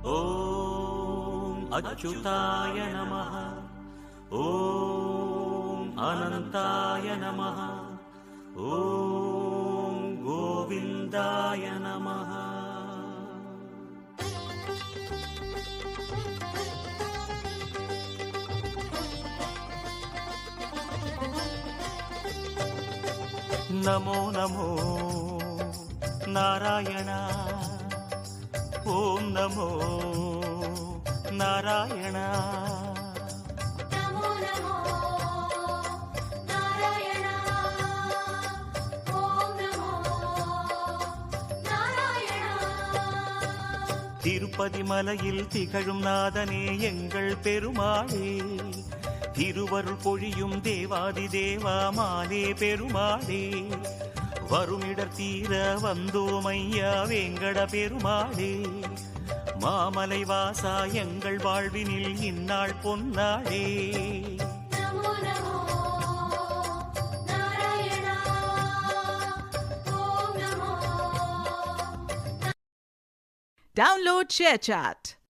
ஓம் அச்சுதாய நமः. ஓம் அனந்தாய நமः. ஓம் கோவிந்தாய நமः. நமோ நமோ நாராயண. ஓம் நமோ நாராயண. நமோ நமோ நாராயண. ஓம் நமோ நாராயண. திருப்பதி மலையில் திகழும் நாதனே எங்கள் பெருமாளே, திருவருள் பொழியும் தேவாதி தேவா மாலே பெருமாளே, வருமிடர் தீர வந்தோமையா வேங்கட பெருமாளே, மாமலை வாசா எங்கள் வாழ்வினில் இந்நாள் பொன்னாளே. நமோ நமோ நாராயண. ஓம் நமோ. Download ShareChat.